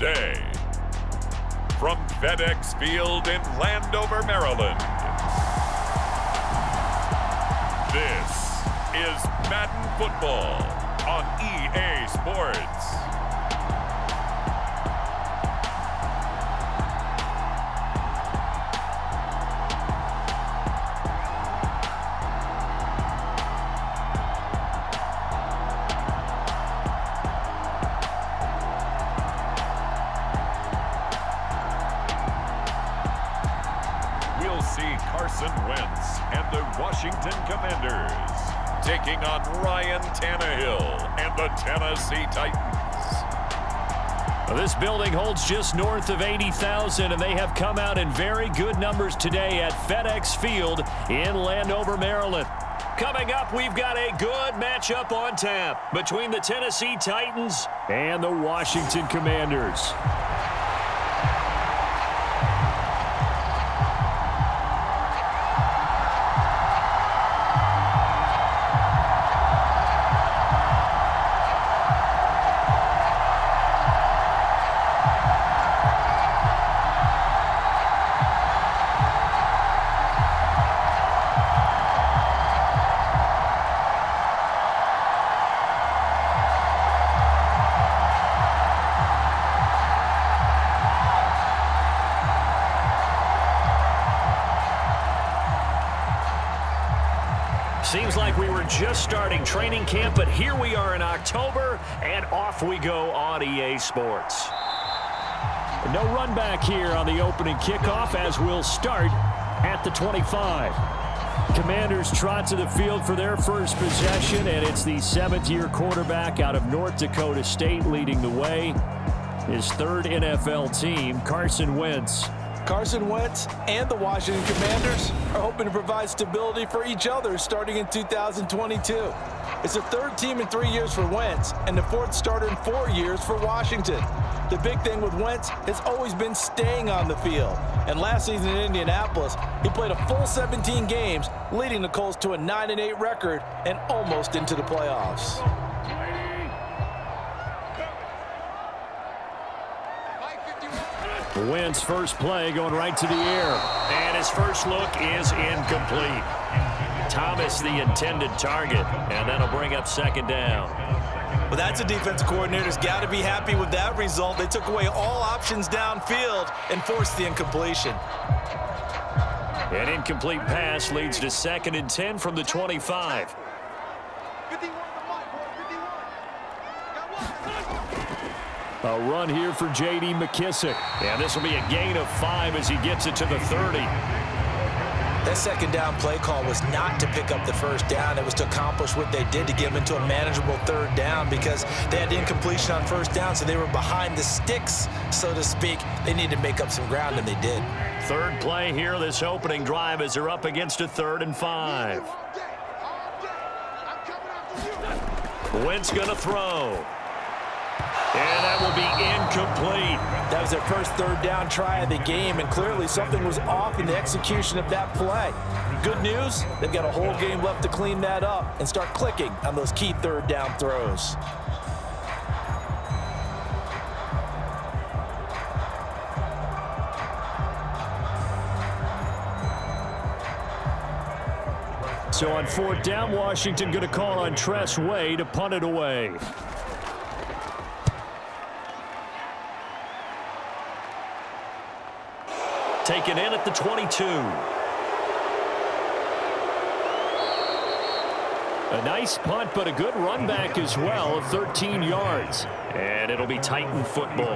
today. From FedExField in Landover, Maryland, this is Madden Football on EA Sports. Wentz and the Washington Commanders taking on Ryan Tannehill and the Tennessee Titans. This building holds just north of 80,000, and they have come out in very good numbers today at FedExField in Landover, Maryland. Coming up, we've got a good matchup on tap between the Tennessee Titans and the Washington Commanders. Seems like we were just starting training camp, but here we are in October, and off we go on EA Sports. No run back here on the opening kickoff as we'll start at the 25. Commanders trot to the field for their first possession, and it's the seventh-year quarterback out of North Dakota State leading the way. His third NFL team, Carson Wentz. Carson Wentz and the Washington Commanders are hoping to provide stability for each other starting in 2022. It's the third team in 3 years for Wentz and the fourth starter in 4 years for Washington. The big thing with Wentz has always been staying on the field. And last season in Indianapolis, he played a full 17 games, leading the Colts to a 9-8 record and almost into the playoffs. Wentz first play going right to the air. And his first look is incomplete. Thomas the intended target, and that'll bring up second down. Well, that's a defensive coordinator's got to be happy with that result. They took away all options downfield and forced the incompletion. An incomplete pass leads to 2nd and 10 from the 25. A run here for J.D. McKissick. And this will be a gain of 5 as he gets it to the 30. That second down play call was not to pick up the first down. It was to accomplish what they did to get them into a manageable third down because they had incompletion on first down, so they were behind the sticks, so to speak. They needed to make up some ground, and they did. Third play here, this opening drive, as they're up against a 3rd and 5. Wentz going to throw. And that will be incomplete. That was their first third down try of the game, and clearly something was off in the execution of that play. Good news, they've got a whole game left to clean that up and start clicking on those key third down throws. So on 4th down, Washington going to call on Tress Way to punt it away. Taken in at the 22. A nice punt, but a good run back as well of 13 yards. And it'll be Titan football.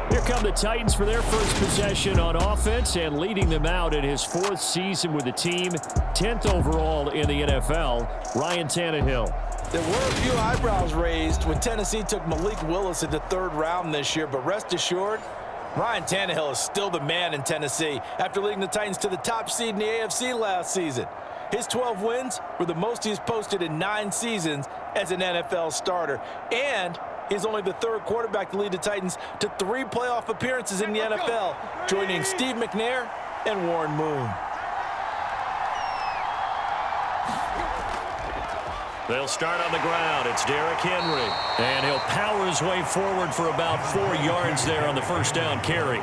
Here come the Titans for their first possession on offense, and leading them out in his 4th season with the team, 10th overall in the NFL, Ryan Tannehill. There were a few eyebrows raised when Tennessee took Malik Willis in the 3rd round this year, but rest assured, Ryan Tannehill is still the man in Tennessee after leading the Titans to the top seed in the AFC last season. His 12 wins were the most he's posted in 9 seasons as an NFL starter. And he's only the 3rd quarterback to lead the Titans to 3 playoff appearances in the NFL, joining Steve McNair and Warren Moon. They'll start on the ground. It's Derrick Henry. And he'll power his way forward for about 4 yards there on the first down carry.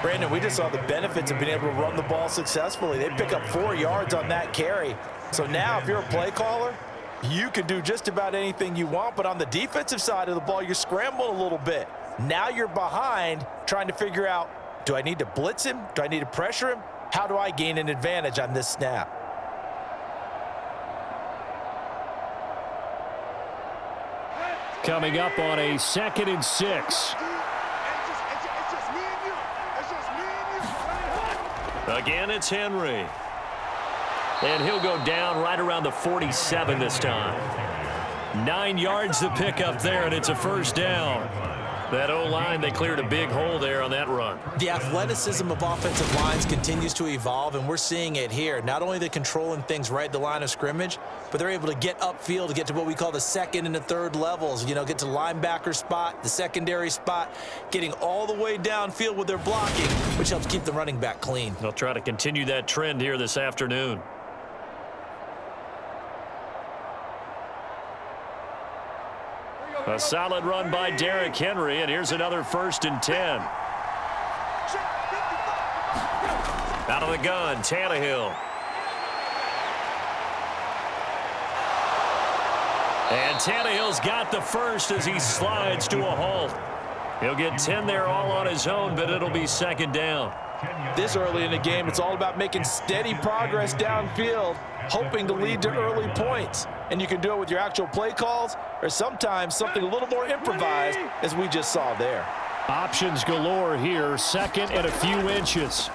Brandon, we just saw the benefits of being able to run the ball successfully. They pick up 4 yards on that carry. So now if you're a play caller, you can do just about anything you want. But on the defensive side of the ball, you're scrambling a little bit. Now you're behind trying to figure out, do I need to blitz him? Do I need to pressure him? How do I gain an advantage on this snap? Coming up on a 2nd and 6. Again, it's Henry. And he'll go down right around the 47 this time. 9 yards to pick up there, and it's a first down. That O-line, they cleared a big hole there on that run. The athleticism of offensive lines continues to evolve, and we're seeing it here. Not only they're controlling things right at the line of scrimmage, but they're able to get upfield to get to what we call the 2nd and the 3rd levels. You know, get to the linebacker spot, the secondary spot, getting all the way downfield with their blocking, which helps keep the running back clean. They'll try to continue that trend here this afternoon. A solid run by Derrick Henry, and here's another 1st and 10. Out of the gun, Tannehill. And Tannehill's got the first as he slides to a halt. He'll get 10 there all on his own, but it'll be 2nd down. This early in the game, it's all about making steady progress downfield, hoping to lead to early points. And you can do it with your actual play calls or sometimes something a little more improvised, as we just saw there. Options galore here, 2nd and a few inches.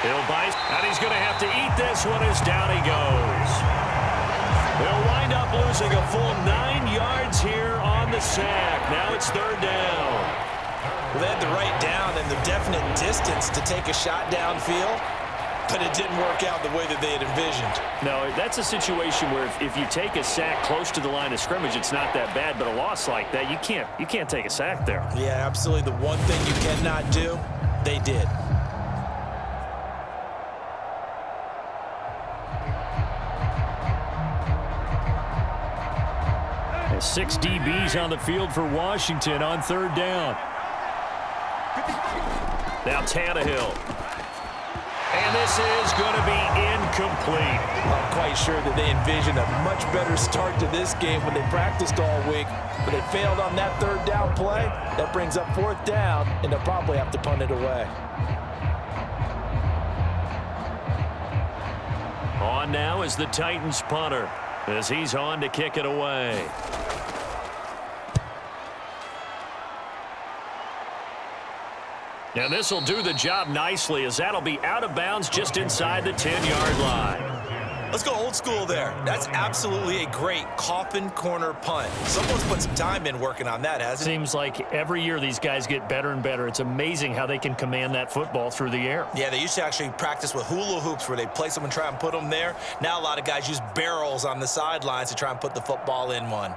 He'll bite, and he's going to have to eat this one as down he goes. They'll wind up losing a full 9 yards here on the sack. Now it's 3rd down. Well, they had the right down and the definite distance to take a shot downfield, but it didn't work out the way that they had envisioned. No, that's a situation where if you take a sack close to the line of scrimmage, it's not that bad, but a loss like that, you can't take a sack there. Yeah, absolutely. The one thing you cannot do, they did. And 6 DBs on the field for Washington on 3rd down. Now Tannehill. And this is going to be incomplete. I'm quite sure that they envisioned a much better start to this game when they practiced all week, but they failed on that 3rd down play. That brings up 4th down, and they'll probably have to punt it away. On now is the Titans punter as he's on to kick it away. And this will do the job nicely as that'll be out of bounds just inside the 10-yard line. Let's go old school there. That's absolutely a great coffin corner punt. Someone's put some time in working on that, hasn't it? Seems like every year these guys get better and better. It's amazing how they can command that football through the air. Yeah, they used to actually practice with hula hoops where they place them and try and put them there. Now a lot of guys use barrels on the sidelines to try and put the football in one.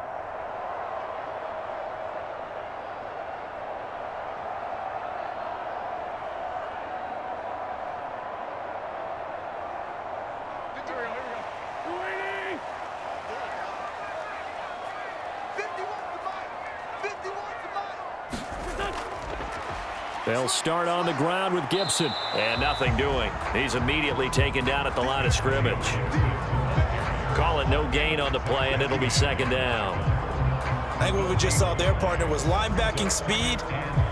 They'll start on the ground with Gibson. And nothing doing. He's immediately taken down at the line of scrimmage. Call it no gain on the play, and it'll be 2nd down. I think what we just saw there, partner, was linebacking speed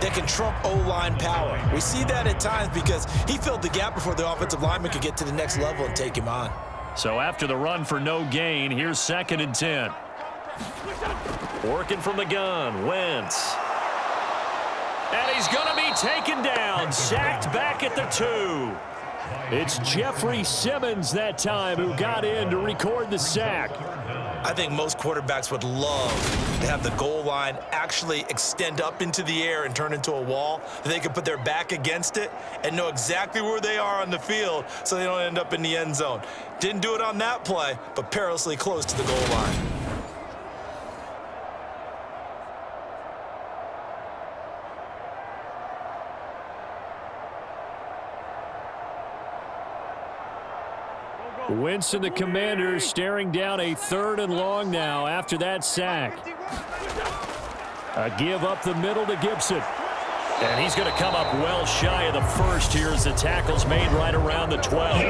that can trump O-line power. We see that at times because he filled the gap before the offensive lineman could get to the next level and take him on. So after the run for no gain, here's 2nd and 10. Working from the gun, Wentz. And he's going to be taken down, sacked back at the 2. It's Jeffrey Simmons that time who got in to record the sack. I think most quarterbacks would love to have the goal line actually extend up into the air and turn into a wall. They can put their back against it and know exactly where they are on the field so they don't end up in the end zone. Didn't do it on that play, but perilously close to the goal line. Wentz and the Commanders staring down a 3rd and long now after that sack. A give up the middle to Gibson. And he's going to come up well shy of the first here as the tackle's made right around the 12.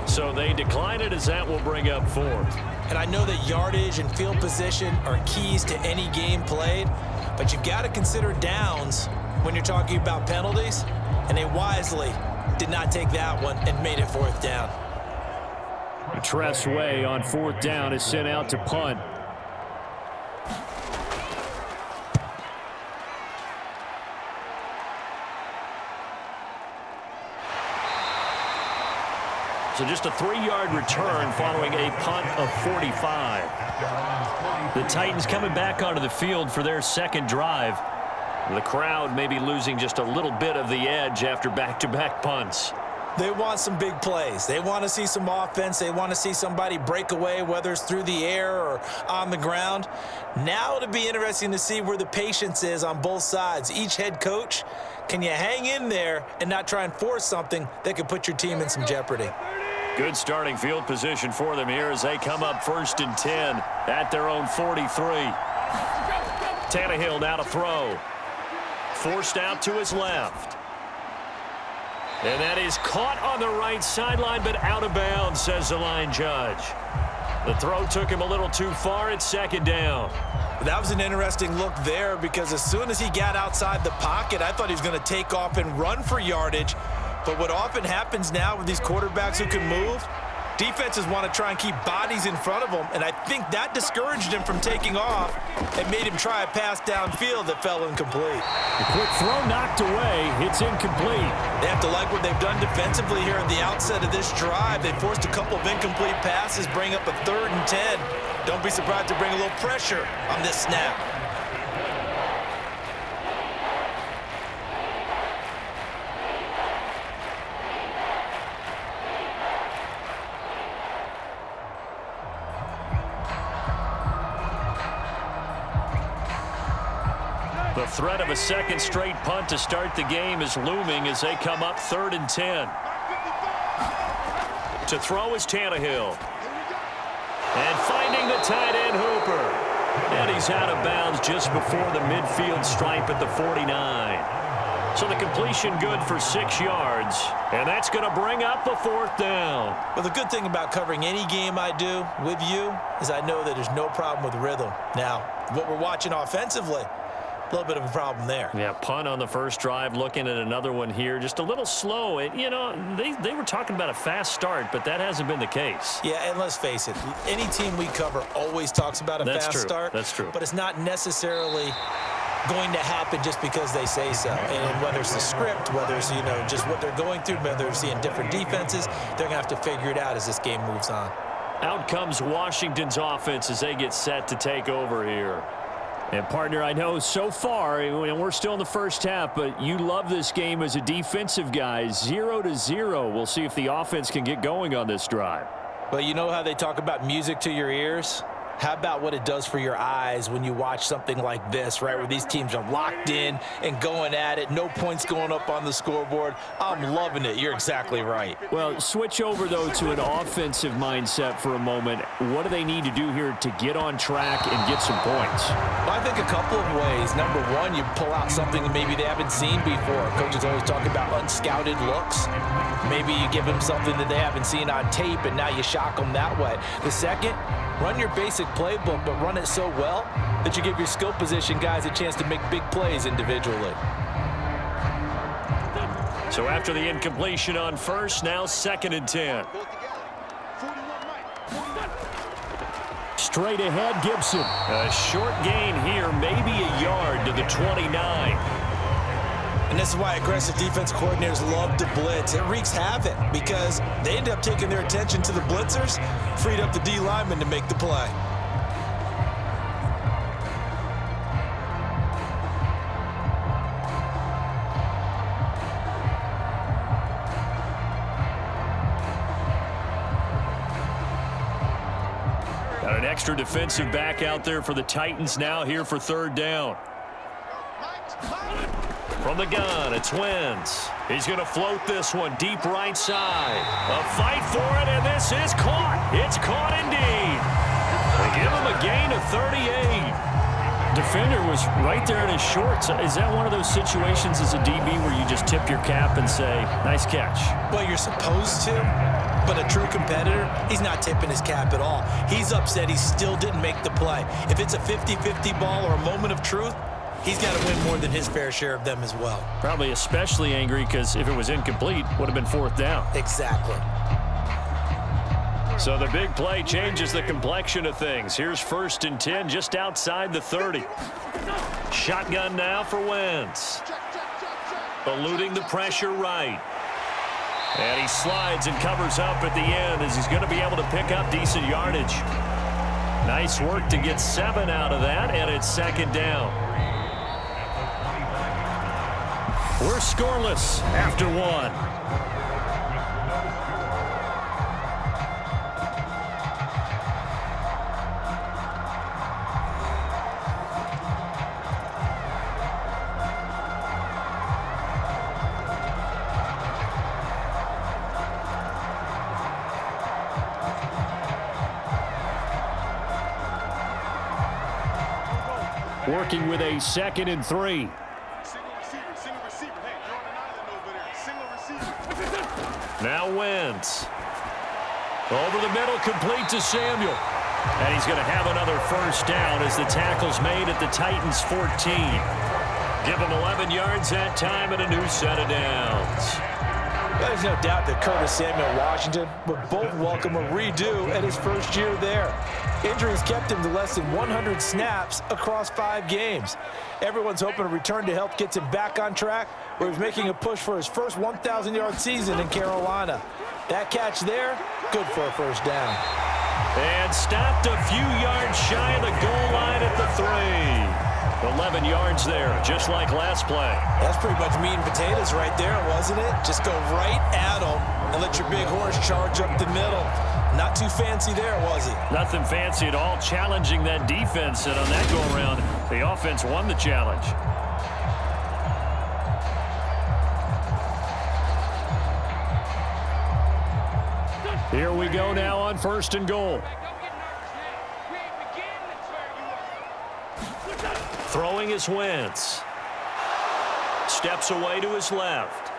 So they decline it as that will bring up 4th. And I know that yardage and field position are keys to any game played, but you've got to consider downs when you're talking about penalties, and they wisely did not take that one and made it 4th down. Tressway on 4th down is sent out to punt. So just a 3-yard return following a punt of 45. The Titans coming back onto the field for their second drive. The crowd may be losing just a little bit of the edge after back-to-back punts. They want some big plays. They want to see some offense. They want to see somebody break away, whether it's through the air or on the ground. Now it'll be interesting to see where the patience is on both sides. Each head coach, can you hang in there and not try and force something that could put your team in some jeopardy? Good starting field position for them here as they come up 1st and 10 at their own 43. Tannehill now to throw. Forced out to his left. And that is caught on the right sideline, but out of bounds, says the line judge. The throw took him a little too far. It's 2nd down. That was an interesting look there because as soon as he got outside the pocket, I thought he was going to take off and run for yardage. But what often happens now with these quarterbacks who can move, defenses want to try and keep bodies in front of them, and I think that discouraged him from taking off and made him try a pass downfield that fell incomplete. The quick throw knocked away. It's incomplete. They have to like what they've done defensively here at the outset of this drive. They forced a couple of incomplete passes, bring up a 3rd and 10. Don't be surprised to bring a little pressure on this snap. The threat of a second straight punt to start the game is looming as they come up 3rd and 10. To throw is Tannehill. And finding the tight end Hooper. And he's out of bounds just before the midfield stripe at the 49. So the completion good for 6 yards. And that's going to bring up a 4th down. Well, the good thing about covering any game I do with you is I know that there's no problem with rhythm. Now, what we're watching offensively, a little bit of a problem there. Yeah, punt on the first drive, looking at another one here. Just a little slow. And, you know, they were talking about a fast start, but that hasn't been the case. Yeah, and let's face it, any team we cover always talks about a fast start. That's true. But it's not necessarily going to happen just because they say so. And whether it's the script, whether it's, you know, just what they're going through, whether they're seeing different defenses, they're going to have to figure it out as this game moves on. Out comes Washington's offense as they get set to take over here. And, partner, I know so far, and we're still in the first half, but you love this game as a defensive guy. 0-0. We'll see if the offense can get going on this drive. Well, you know how they talk about music to your ears? How about what it does for your eyes when you watch something like this, right, where these teams are locked in and going at it, no points going up on the scoreboard? I'm loving it. You're exactly right. Well, switch over, though, to an offensive mindset for a moment. What do they need to do here to get on track and get some points? Well, I think a couple of ways. Number one, you pull out something that maybe they haven't seen before. Coaches always talk about unscouted looks. Maybe you give them something that they haven't seen on tape, and now you shock them that way. The second, run your basic playbook, but run it so well that you give your skill position guys a chance to make big plays individually. So after the incompletion on first, now 2nd and 10. Straight ahead, Gibson. A short gain here, maybe a yard to the 29. And this is why aggressive defense coordinators love to blitz. It wreaks havoc because they end up taking their attention to the blitzers, freed up the D lineman to make the play. Got an extra defensive back out there for the Titans now here for 3rd down. From the gun, it's Wentz. He's going to float this one deep right side. A fight for it, and this is caught. It's caught indeed. They give him a gain of 38. Defender was right there in his shorts. Is that one of those situations as a DB where you just tip your cap and say, nice catch? Well, you're supposed to, but a true competitor, he's not tipping his cap at all. He's upset he still didn't make the play. If it's a 50-50 ball or a moment of truth, he's got to win more than his fair share of them as well. Probably especially angry because if it was incomplete, would have been 4th down. Exactly. So the big play changes the complexion of things. Here's 1st and 10 just outside the 30. Shotgun now for Wentz. Eluding the pressure right. And he slides and covers up at the end as he's going to be able to pick up decent yardage. Nice work to get 7 out of that, and it's 2nd down. We're scoreless after 1. Working with a 2nd and 3. Now Wentz. Over the middle, complete to Samuel. And he's going to have another 1st down as the tackle's made at the Titans' 14. Give him 11 yards that time and a new set of downs. There's no doubt that Curtis Samuel and Washington would both welcome a redo at his first year there. Injuries kept him to less than 100 snaps across 5 games. Everyone's hoping a return to health gets him back on track, where he's making a push for his first 1,000-yard season in Carolina. That catch there, good for a 1st down. And stopped a few yards shy of the goal line at the 3. 11 yards there, just like last play. That's pretty much meat and potatoes right there, wasn't it? Just go right at him and let your big horse charge up the middle. Not too fancy there, was he? Nothing fancy at all, challenging that defense, and on that go-around, the offense won the challenge. Here we go now on 1st and goal. Throwing is Wentz. Steps away to his left.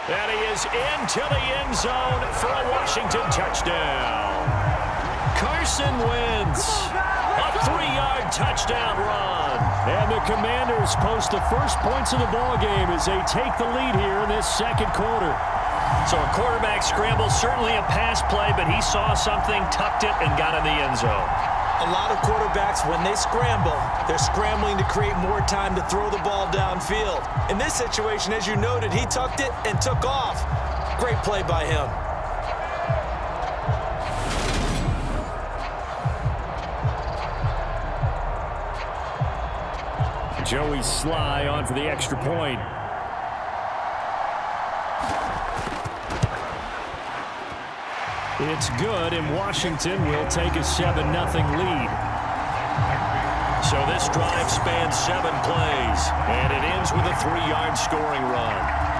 And he is into the end zone for a Washington touchdown. Carson Wentz, a 3-yard touchdown run. And the Commanders post the first points of the ballgame as they take the lead here in this 2nd quarter. So a quarterback scramble, certainly a pass play, but he saw something, tucked it, and got in the end zone. A lot of quarterbacks, when they scramble, they're scrambling to create more time to throw the ball downfield. In this situation, as you noted, he tucked it and took off. Great play by him. Joey Sly on for the extra point. It's good, and Washington will take a 7-0 lead. So this drive spans 7 plays, and it ends with a 3-yard scoring run.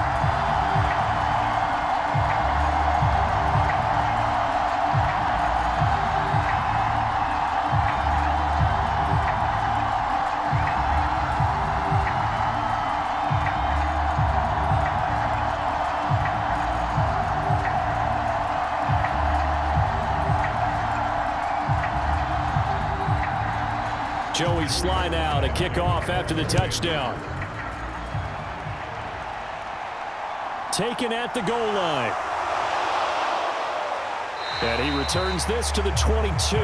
Joey Sly now to kick off after the touchdown. Taken at the goal line. And he returns this to the 22.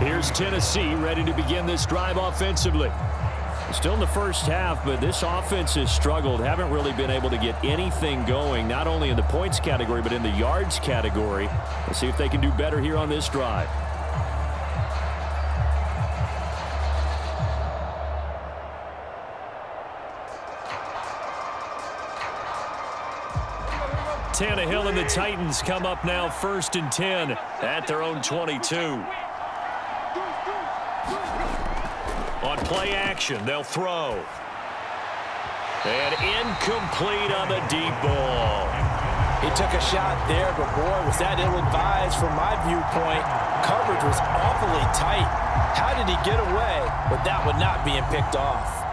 Here's Tennessee ready to begin this drive offensively. Still in the first half, but this offense has struggled. Haven't really been able to get anything going, not only in the points category, but in the yards category. Let's see if they can do better here on this drive. Tannehill and the Titans come up now 1st and 10 at their own 22. play action. They'll throw. And incomplete on the deep ball. He took a shot there, but boy, was that ill-advised from my viewpoint. Coverage was awfully tight. How did he get away with that one not being picked off?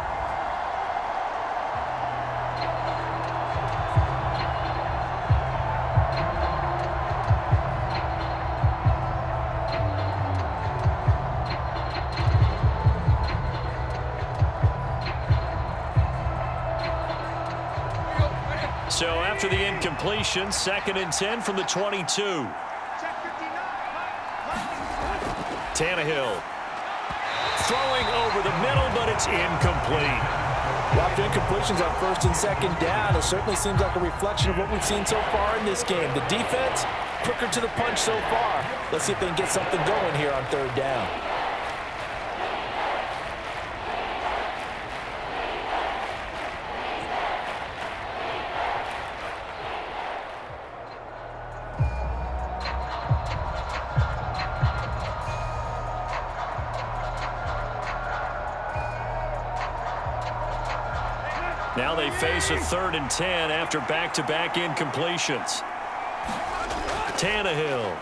So after the incompletion, 2nd and 10 from the 22. Tannehill throwing over the middle, but it's incomplete. Well, after incompletions on 1st and 2nd down, it certainly seems like a reflection of what we've seen so far in this game. The defense, quicker to the punch so far. Let's see if they can get something going here on 3rd down. Now they face a 3rd and 10 after back-to-back incompletions. Tannehill.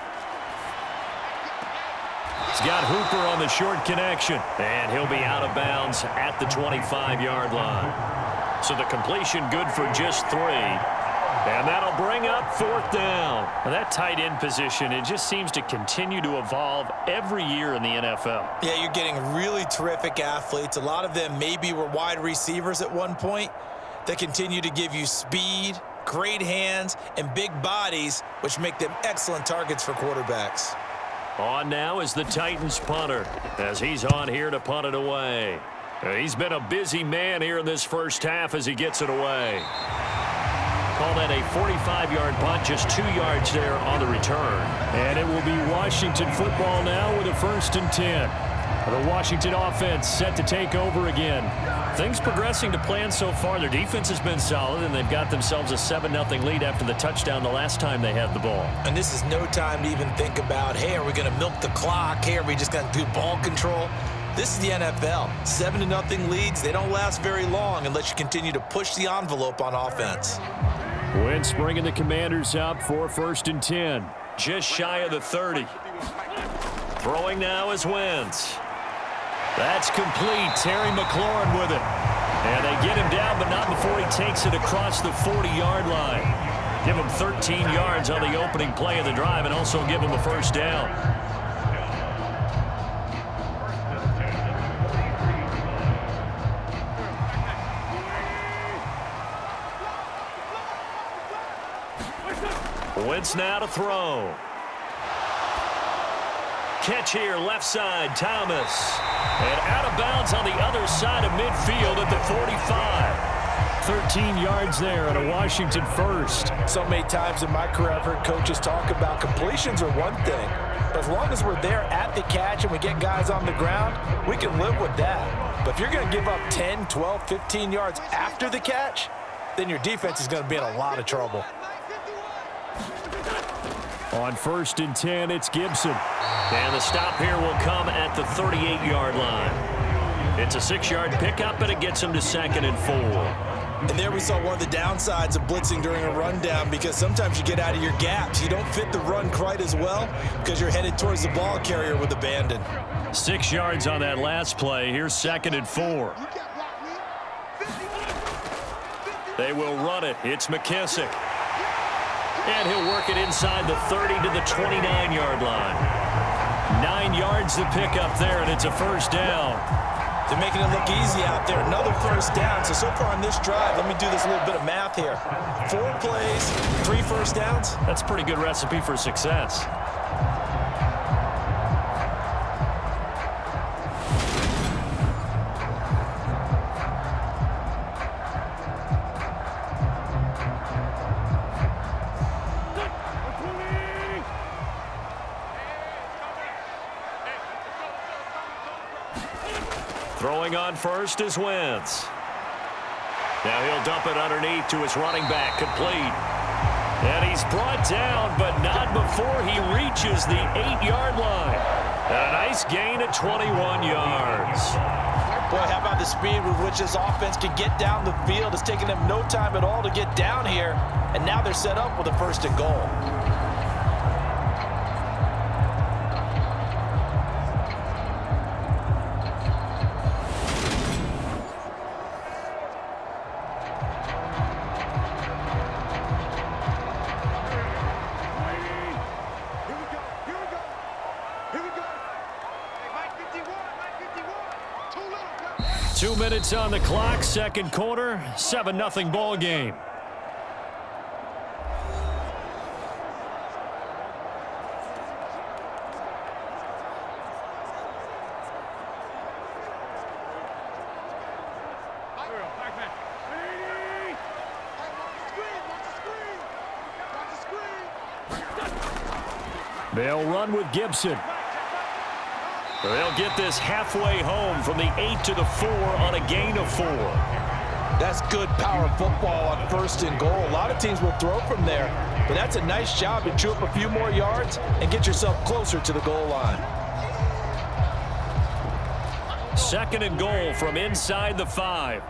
He's got Hooper on the short connection. And he'll be out of bounds at the 25-yard line. So the completion good for just 3. And that'll bring up 4th down. Well, that tight end position, it just seems to continue to evolve every year in the NFL. Yeah, you're getting really terrific athletes. A lot of them maybe were wide receivers at one point. They continue to give you speed, great hands, and big bodies, which make them excellent targets for quarterbacks. On now is the Titans punter, as he's on here to punt it away. He's been a busy man here in this first half as he gets it away. Call that a 45-yard punt, just 2 yards there on the return. And it will be Washington football now with a 1st and 10. The Washington offense set to take over again. Things progressing to plan so far. Their defense has been solid, and they've got themselves a 7-0 lead after the touchdown the last time they had the ball. And this is no time to even think about, hey, are we going to milk the clock? Hey, are we just going to do ball control? This is the NFL. 7-0 leads, they don't last very long unless you continue to push the envelope on offense. Wentz bringing the Commanders up for 1st and 10. Just shy of the 30. Throwing now is Wentz. That's complete. Terry McLaurin with it. And they get him down, but not before he takes it across the 40-yard line. Give him 13 yards on the opening play of the drive and also give him a 1st down. Wentz now to throw. Catch here, left side, Thomas. And out of bounds on the other side of midfield at the 45. 13 yards there and a Washington 1st. So many times in my career, I've heard coaches talk about completions are one thing. But as long as we're there at the catch and we get guys on the ground, we can live with that. But if you're going to give up 10, 12, 15 yards after the catch, then your defense is going to be in a lot of trouble. On 1st and 10, it's Gibson. And the stop here will come at the 38-yard line. It's a 6-yard pickup, and it gets him to 2nd and 4. And there we saw one of the downsides of blitzing during a rundown, because sometimes you get out of your gaps. You don't fit the run quite as well because you're headed towards the ball carrier with abandon. 6 yards on that last play. Here's 2nd and 4. They will run it. It's McKissick. And he'll work it inside the 30 to the 29-yard line. 9 yards to pick up there, and it's a 1st down. They're making it look easy out there. Another 1st down. So far on this drive, let me do this little bit of math here. 4 plays, 3 1st downs. That's a pretty good recipe for success. Throwing on first is Wentz. Now he'll dump it underneath to his running back, complete. And he's brought down, but not before he reaches the 8-yard line. And a nice gain of 21 yards. Boy, how about the speed with which this offense can get down the field? It's taking them no time at all to get down here, and now they're set up with a 1st and goal. Here we go. Hey, Mike 51. 2 minutes on the clock, 2nd quarter, 7-0 ball game. They'll run with Gibson. They'll get this halfway home from the 8 to the 4 on a gain of 4. That's good power football on 1st and goal. A lot of teams will throw from there, but that's a nice job to chew up a few more yards and get yourself closer to the goal line. 2nd and goal from inside the 5.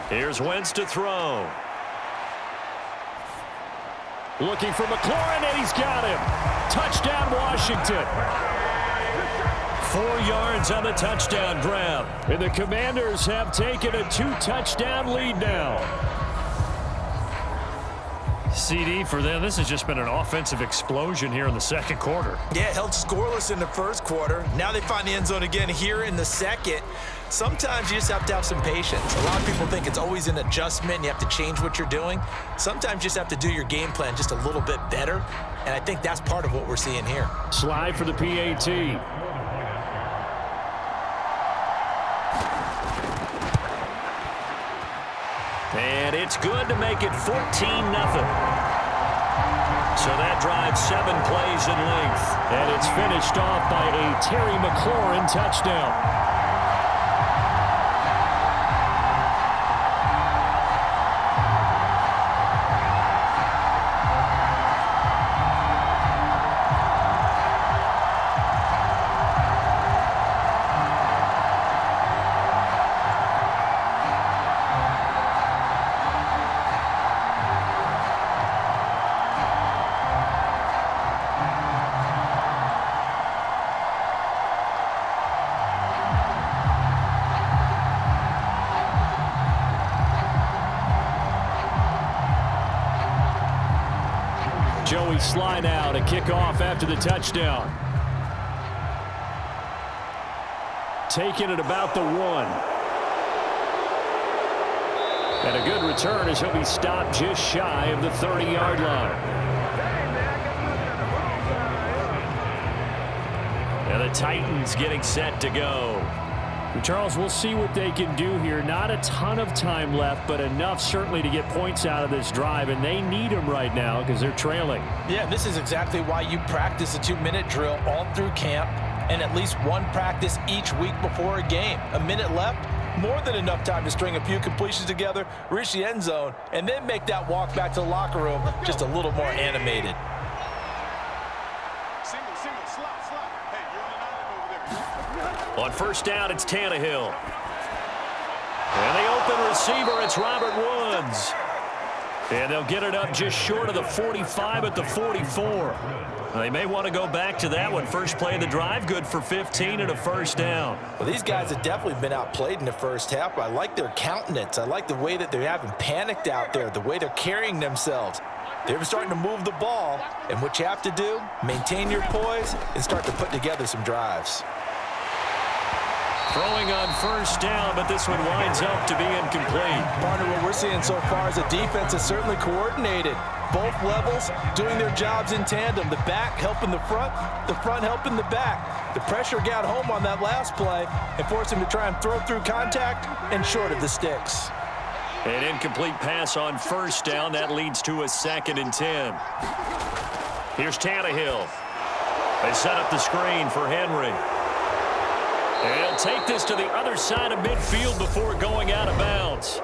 Here's Wentz to throw. Looking for McLaurin, and he's got him. Touchdown, Washington. 4 yards on the touchdown grab. And the Commanders have taken a 2-touchdown lead now. CD, for them, this has just been an offensive explosion here in the 2nd quarter. Yeah, held scoreless in the 1st quarter. Now they find the end zone again here in the 2nd. Sometimes you just have to have some patience. A lot of people think it's always an adjustment and you have to change what you're doing. Sometimes you just have to do your game plan just a little bit better, and I think that's part of what we're seeing here. Slide for the PAT. And it's good to make it 14-0. So that drives 7 plays in length. And it's finished off by a Terry McLaurin touchdown. Joey slide out, a kickoff after the touchdown. Taking it about the 1. And a good return as he'll be stopped just shy of the 30-yard line. And the Titans getting set to go. Charles, we'll see what they can do here. Not a ton of time left, but enough certainly to get points out of this drive, and they need them right now because they're trailing. Yeah, this is exactly why you practice a 2-minute drill all through camp and at least one practice each week before a game. A minute left, more than enough time to string a few completions together, reach the end zone, and then make that walk back to the locker room just a little more animated. On 1st down, it's Tannehill. And the open receiver, it's Robert Woods. And they'll get it up just short of the 45 at the 44. They may want to go back to that one. First play of the drive, good for 15 and a 1st down. Well, these guys have definitely been outplayed in the 1st half. I like their countenance. I like the way that they're having panicked out there, the way they're carrying themselves. They're starting to move the ball, and what you have to do, maintain your poise and start to put together some drives. Throwing on 1st down, but this one winds up to be incomplete. Partner, what we're seeing so far is the defense is certainly coordinated. Both levels doing their jobs in tandem. The back helping the front helping the back. The pressure got home on that last play and forced him to try and throw through contact and short of the sticks. An incomplete pass on 1st down. That leads to a 2nd and 10. Here's Tannehill. They set up the screen for Henry. And he'll take this to the other side of midfield before going out of bounds.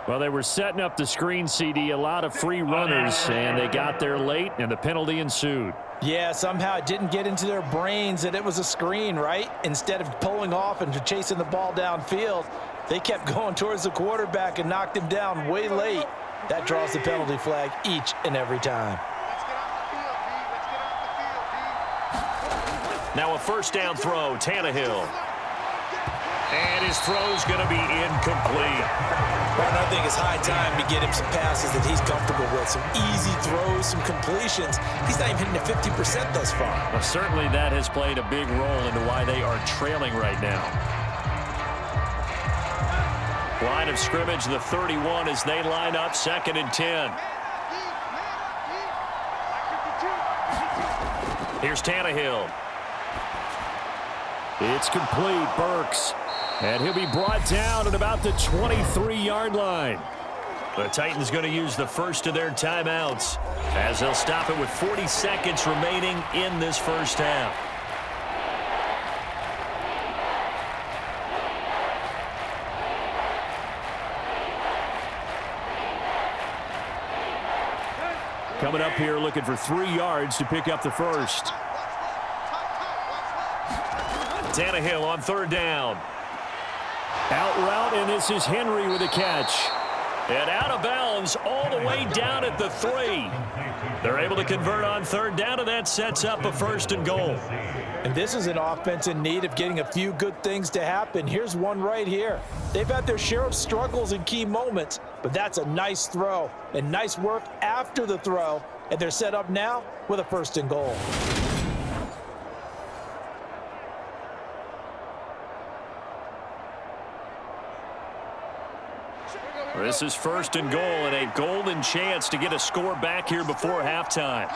Well, they were setting up the screen, CD, a lot of free runners, and they got there late, and the penalty ensued. Yeah, somehow it didn't get into their brains that it was a screen, right? Instead of pulling off and chasing the ball downfield, they kept going towards the quarterback and knocked him down way late. That draws the penalty flag each and every time. Now a first down throw, Tannehill. And his throw's going to be incomplete. Well, I think it's high time to get him some passes that he's comfortable with. Some easy throws, some completions. He's not even hitting at 50% thus far. Well, certainly that has played a big role into why they are trailing right now. Line of scrimmage, the 31, as they line up 2nd and 10. Here's Tannehill. It's complete, Burks. And he'll be brought down at about the 23-yard line. The Titans going to use the first of their timeouts as they'll stop it with 40 seconds remaining in this first half. Coming up here looking for 3 yards to pick up the first. Tannehill on 3rd down. Out route, and this is Henry with a catch. And out of bounds all the way down at the 3. They're able to convert on 3rd down, and that sets up a 1st and goal. And this is an offense in need of getting a few good things to happen. Here's one right here. They've had their share of struggles in key moments, but that's a nice throw and nice work after the throw. And they're set up now with a 1st and goal. This is 1st and goal, and a golden chance to get a score back here before halftime.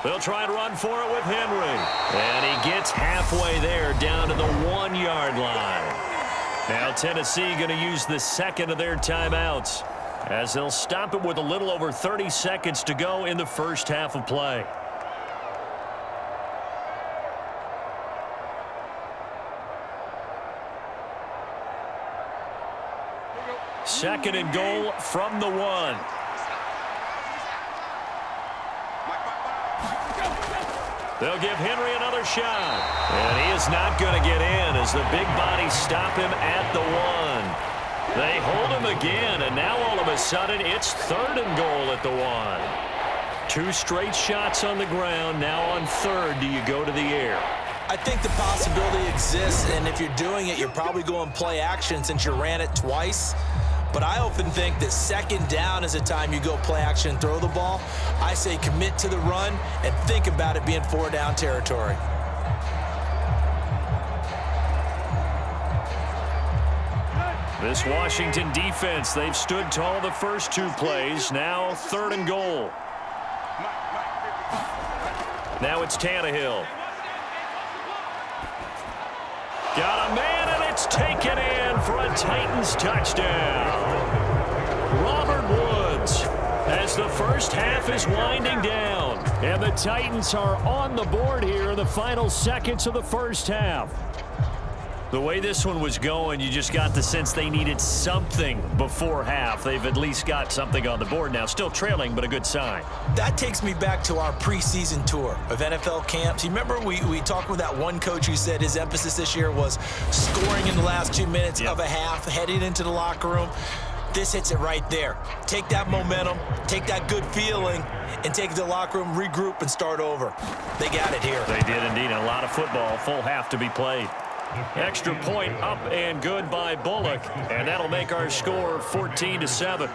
They'll try and run for it with Henry. And he gets halfway there down to the 1-yard line. Now Tennessee going to use the 2nd of their timeouts as they'll stop it with a little over 30 seconds to go in the first half of play. Second and goal from the 1. They'll give Henry another shot. And he is not going to get in as the big bodies stop him at the 1. They hold him again, and now all of a sudden it's 3rd and goal at the 1. 2 straight shots on the ground. Now on 3rd, do you go to the air? I think the possibility exists, and if you're doing it, you're probably going play action since you ran it twice. But I often think that 2nd down is a time you go play action and throw the ball. I say commit to the run and think about it being 4-down territory. This Washington defense, they've stood tall the first 2 plays. Now 3rd and goal. Now it's Tannehill. Got a man, and it's taken in for a Titans touchdown. Robert Woods, as the first half is winding down. And the Titans are on the board here in the final seconds of the first half. The way this one was going, you just got the sense they needed something before half. They've at least got something on the board now. Still trailing, but a good sign. That takes me back to our preseason tour of NFL camps. You remember we talked with that one coach who said his emphasis this year was scoring in the last 2 minutes of a half, heading into the locker room. This hits it right there. Take that momentum, take that good feeling, and take it to the locker room, regroup, and start over. They got it here. They did indeed. A lot of football, full half to be played. Extra point up and good by Bullock, and that'll make our score 14-7.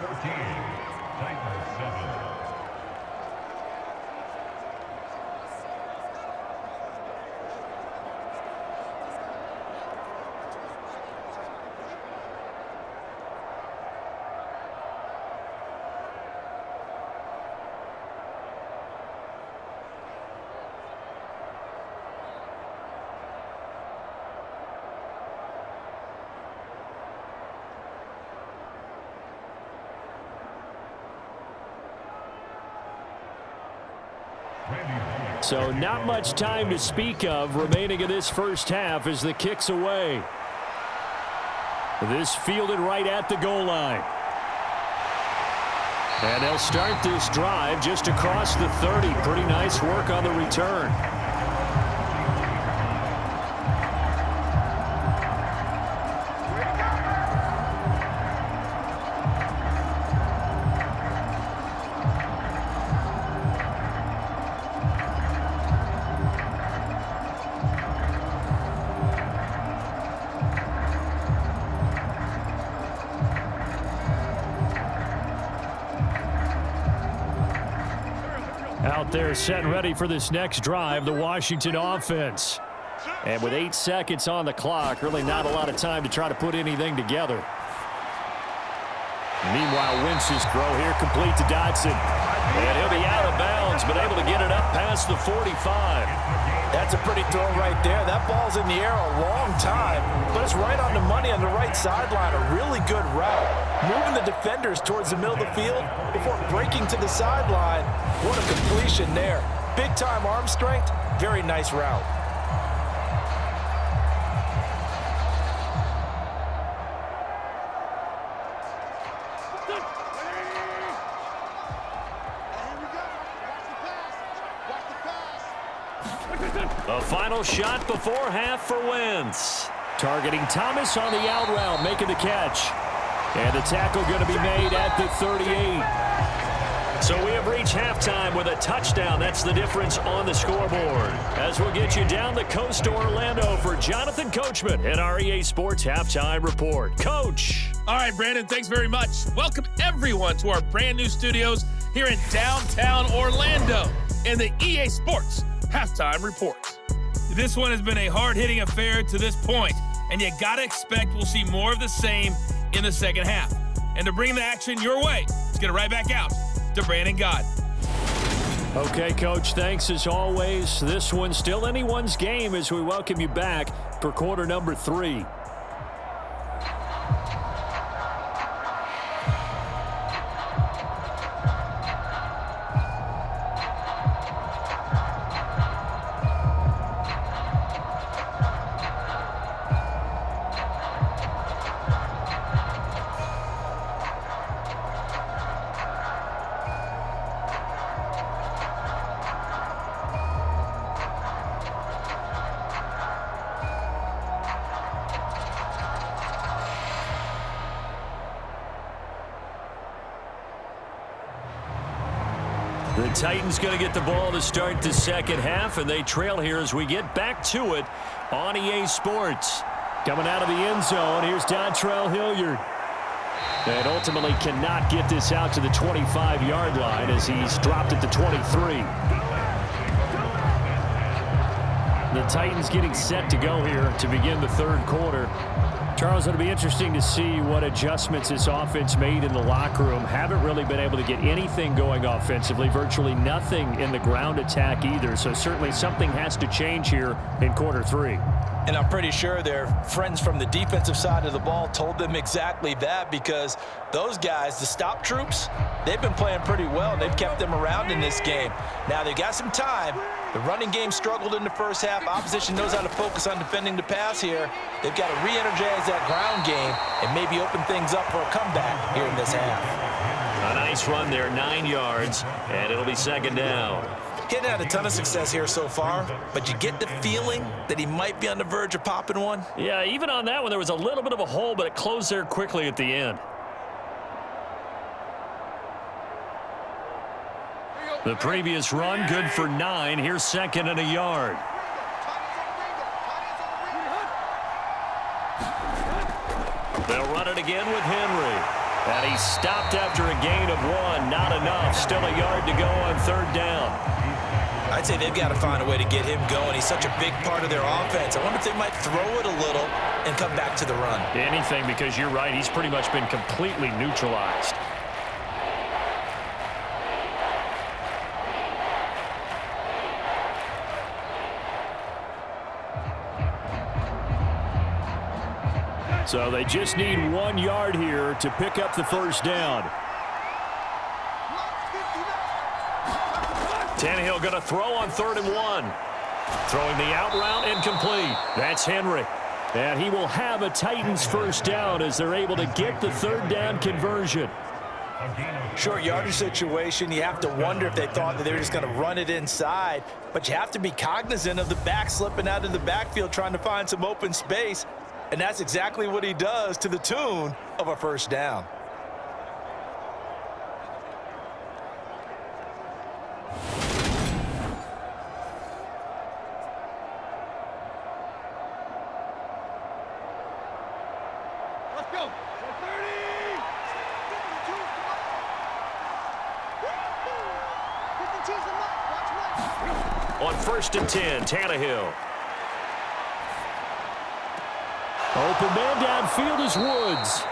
So not much time to speak of remaining in this first half as the kick's away. This fielded right at the goal line. And they'll start this drive just across the 30. Pretty nice work on the return. Out there set and ready for this next drive, the Washington offense. And with 8 seconds on the clock, really not a lot of time to try to put anything together. Meanwhile, Wentz's throw here complete to Dotson. And he'll be out of bounds, but able to get it up past the 45. That's a pretty throw right there. That ball's in the air a long time, but it's right on the money on the right sideline. A really good route. Moving the defenders towards the middle of the field before breaking to the sideline. What a completion there. Big-time arm strength. Very nice route. A final shot before half for Wentz. Targeting Thomas on the out route, making the catch. And the tackle going to be made at the 38. So we have reached halftime with a touchdown. That's the difference on the scoreboard. As we'll get you down the coast to Orlando for Jonathan Coachman and our EA Sports Halftime Report. Coach. All right, Brandon, thanks very much. Welcome, everyone, to our brand new studios here in downtown Orlando and the EA Sports Halftime Report. This one has been a hard-hitting affair to this point, and you got to expect we'll see more of the same in the second half. And to bring the action your way, let's get it right back out to Brandon God. Okay, Coach, thanks as always. This one's still anyone's game as we welcome you back for quarter number 3. The Titans going to get the ball to start the second half, and they trail here as we get back to it on EA Sports. Coming out of the end zone, here's Dontrell Hilliard. And ultimately cannot get this out to the 25-yard line as he's dropped at the 23. The Titans getting set to go here to begin the third quarter. Charles, it'll be interesting to see what adjustments this offense made in the locker room. Haven't really been able to get anything going offensively, virtually nothing in the ground attack either. So certainly something has to change here in quarter 3. And I'm pretty sure their friends from the defensive side of the ball told them exactly that, because those guys, the stop troops, they've been playing pretty well. They've kept them around in this game. Now they've got some time. The running game struggled in the first half. Opposition knows how to focus on defending the pass here. They've got to re-energize that ground game and maybe open things up for a comeback here in this half. A nice run there, 9 yards, and it'll be second down. He hadn't had a ton of success here so far, but you get the feeling that he might be on the verge of popping one. Yeah, even on that one, there was a little bit of a hole, but it closed there quickly at the end. The previous run, good for 9. Here's second and a yard. They'll run it again with Henry. And he's stopped after a gain of 1. Not enough. Still a yard to go on third down. I'd say they've got to find a way to get him going. He's such a big part of their offense. I wonder if they might throw it a little and come back to the run. Anything, because you're right. He's pretty much been completely neutralized. So they just need 1 yard here to pick up the first down. Tannehill going to throw on 3rd and 1. Throwing the out route incomplete. That's Henry. And he will have a Titans first down as they're able to get the third down conversion. Short yardage situation, you have to wonder if they thought that they were just going to run it inside. But you have to be cognizant of the back slipping out of the backfield trying to find some open space. And that's exactly what he does to the tune of a first down. Let's go. 30. On 1st and 10, Tannehill. Open man downfield is Woods.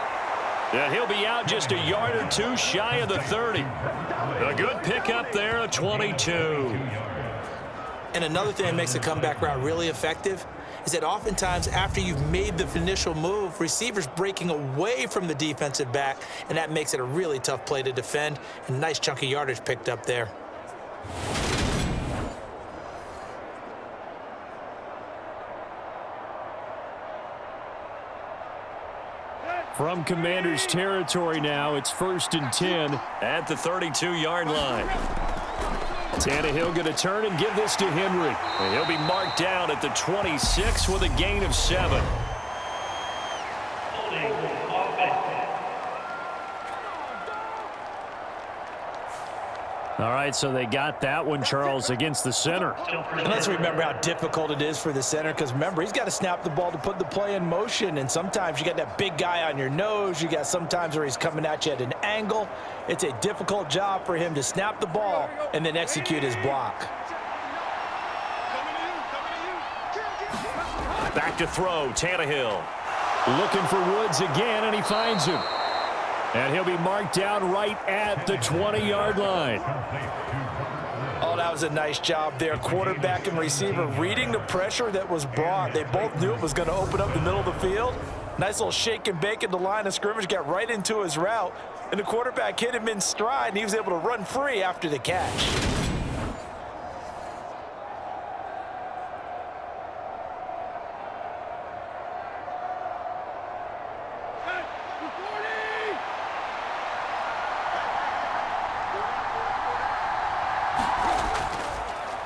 And he'll be out just a yard or two shy of the 30. A good pickup there, a 22. And another thing that makes the comeback route really effective is that oftentimes after you've made the initial move, receivers breaking away from the defensive back, and that makes it a really tough play to defend. And nice chunk of yardage picked up there. From Commanders territory now, it's 1st and 10. At the 32-yard line. Tannehill going to turn and give this to Henry. And he'll be marked down at the 26 with a gain of 7. All right, so they got that one, Charles, against the center. And let's remember how difficult it is for the center, because remember, he's got to snap the ball to put the play in motion, and sometimes you got that big guy on your nose. You got sometimes where he's coming at you at an angle. It's a difficult job for him to snap the ball and then execute his block. Back to throw, Tannehill. Looking for Woods again, and he finds him. And he'll be marked down right at the 20-yard line. Oh, that was a nice job there. Quarterback and receiver reading the pressure that was brought. They both knew it was going to open up the middle of the field. Nice little shake and bake at the line of scrimmage, got right into his route. And the quarterback hit him in stride, and he was able to run free after the catch.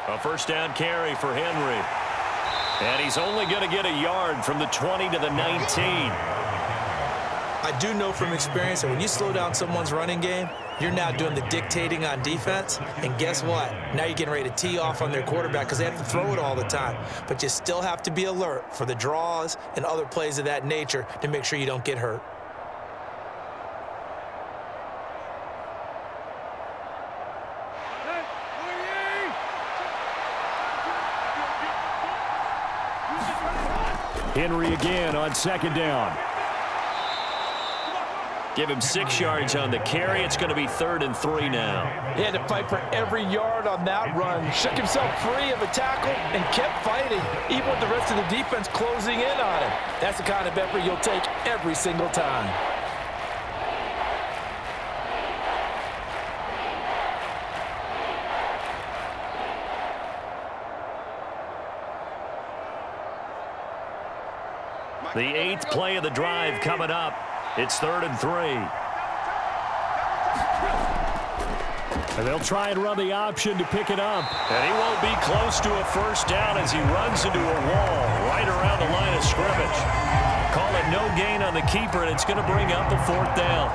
A first down carry for Henry. And he's only going to get a yard from the 20 to the 19. I do know from experience that when you slow down someone's running game, you're now doing the dictating on defense. And guess what? Now you're getting ready to tee off on their quarterback because they have to throw it all the time. But you still have to be alert for the draws and other plays of that nature to make sure you don't get hurt. Henry again on 2nd down. Give him 6 yards on the carry. It's going to be 3rd and 3 now. He had to fight for every yard on that run. Shook himself free of a tackle and kept fighting, even with the rest of the defense closing in on him. That's the kind of effort you'll take every single time. The 8th play of the drive coming up. It's 3rd and 3. And they'll try and run the option to pick it up. And he won't be close to a first down as he runs into a wall right around the line of scrimmage. Call it no gain on the keeper, and it's going to bring up a 4th down.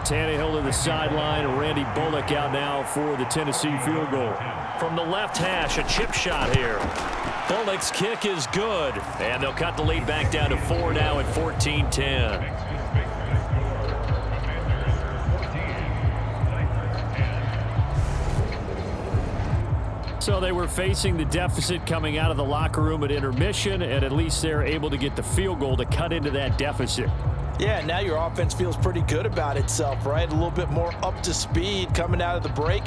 Tannehill to the sideline. Randy Bullock out now for the Tennessee field goal. From the left hash, a chip shot here. Bullock's kick is good. And they'll cut the lead back down to 4 now at 14-10. So they were facing the deficit coming out of the locker room at intermission, and at least they're able to get the field goal to cut into that deficit. Yeah, now your offense feels pretty good about itself, right? A little bit more up to speed coming out of the break.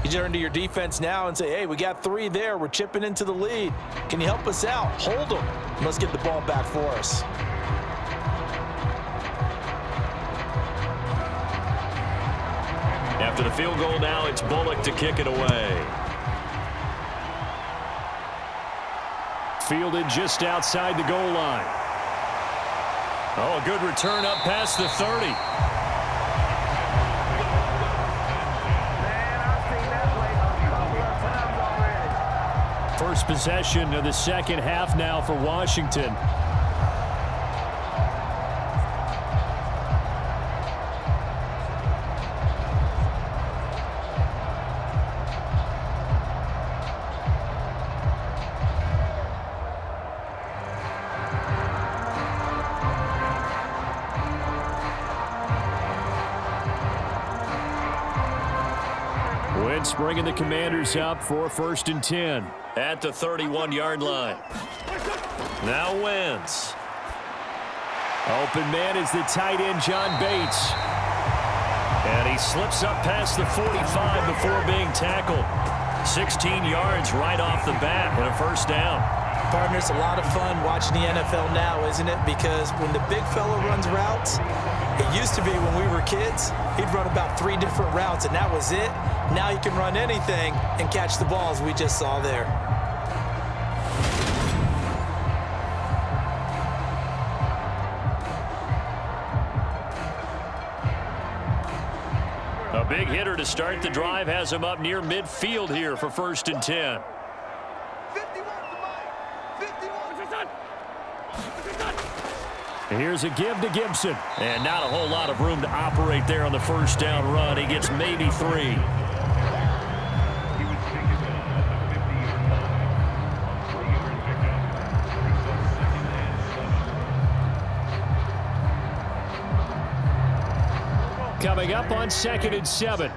You turn to your defense now and say, hey, we got 3 there. We're chipping into the lead. Can you help us out? Hold them. Let's get the ball back for us. After the field goal now, it's Bullock to kick it away. Fielded just outside the goal line. Oh, a good return up past the 30. First possession of the second half now for Washington. Bringing the Commanders up for 1st and 10 at the 31-yard line. Now Wentz. Open man is the tight end, John Bates. And he slips up past the 45 before being tackled. 16 yards right off the bat and a first down. Partner, it's a lot of fun watching the NFL now, isn't it? Because when the big fella runs routes, it used to be when we were kids, he'd run about 3 different routes, and that was it. Now you can run anything and catch the balls we just saw there. A big hitter to start the drive has him up near midfield here for 1st and 10. 51. Here's a give to Gibson. And not a whole lot of room to operate there on the first down run. He gets maybe 3. Coming up on 2nd and 7.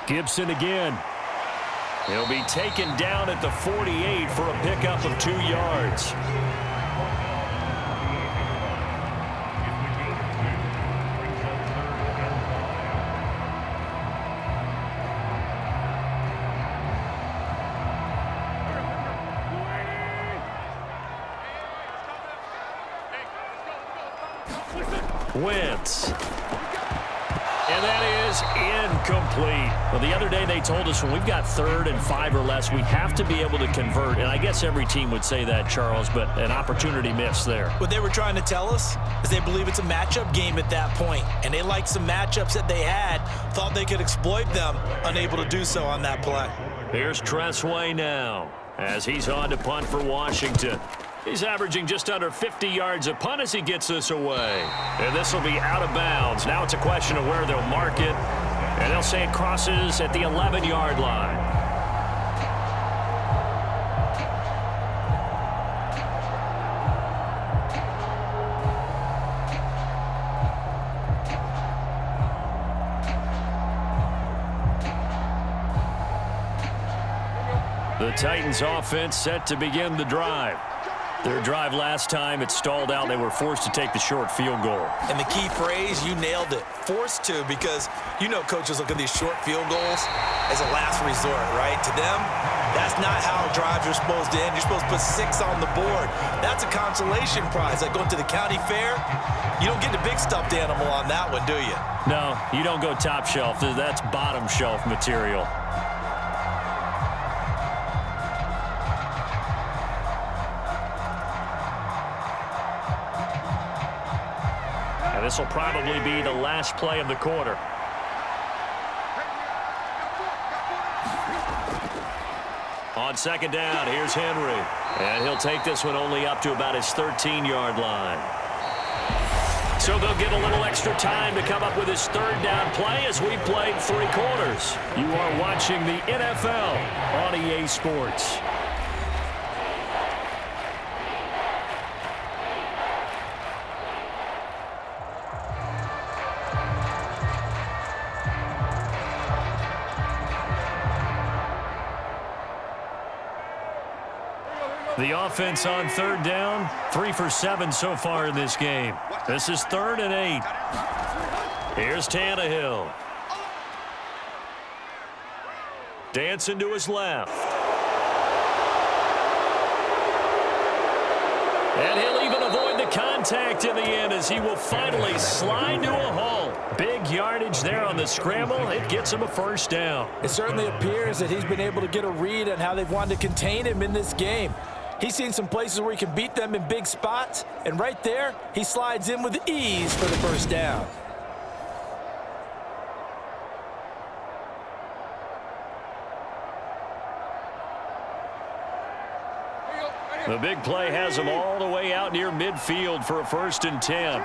Gibson again. He'll be taken down at the 48 for a pickup of 2 yards. Wentz. And that is incomplete. Well, the other day they told us when we've got 3rd and 5 or less, we have to be able to convert. And I guess every team would say that, Charles, but an opportunity missed there. What they were trying to tell us is they believe it's a matchup game at that point. And they liked some matchups that they had, thought they could exploit them, unable to do so on that play. Here's Tressway now as he's on to punt for Washington. He's averaging just under 50 yards a punt as he gets this away. And this will be out of bounds. Now it's a question of where they'll mark it. And they'll say it crosses at the 11-yard line. The Titans offense set to begin the drive. Their drive last time, it stalled out. They were forced to take the short field goal. And the key phrase, you nailed it, forced to, because you know coaches look at these short field goals as a last resort, right? To them, that's not how drives are supposed to end. You're supposed to put 6 on the board. That's a consolation prize. Like going to the county fair, you don't get the big stuffed animal on that one, do you? No, you don't go top shelf. That's bottom shelf material. This will probably be the last play of the quarter. On 2nd down, here's Henry. And he'll take this one only up to about his 13-yard line. So they'll get a little extra time to come up with his 3rd down play as we played 3 quarters. You are watching the NFL on EA Sports. The offense on third down, 3 for 7 so far in this game. This is 3rd and 8. Here's Tannehill. Dancing to his left. And he'll even avoid the contact in the end as he will finally slide to a halt. Big yardage there on the scramble. It gets him a first down. It certainly appears that he's been able to get a read on how they've wanted to contain him in this game. He's seen some places where he can beat them in big spots, and right there, he slides in with ease for the first down. The big play has him all the way out near midfield for a 1st and 10.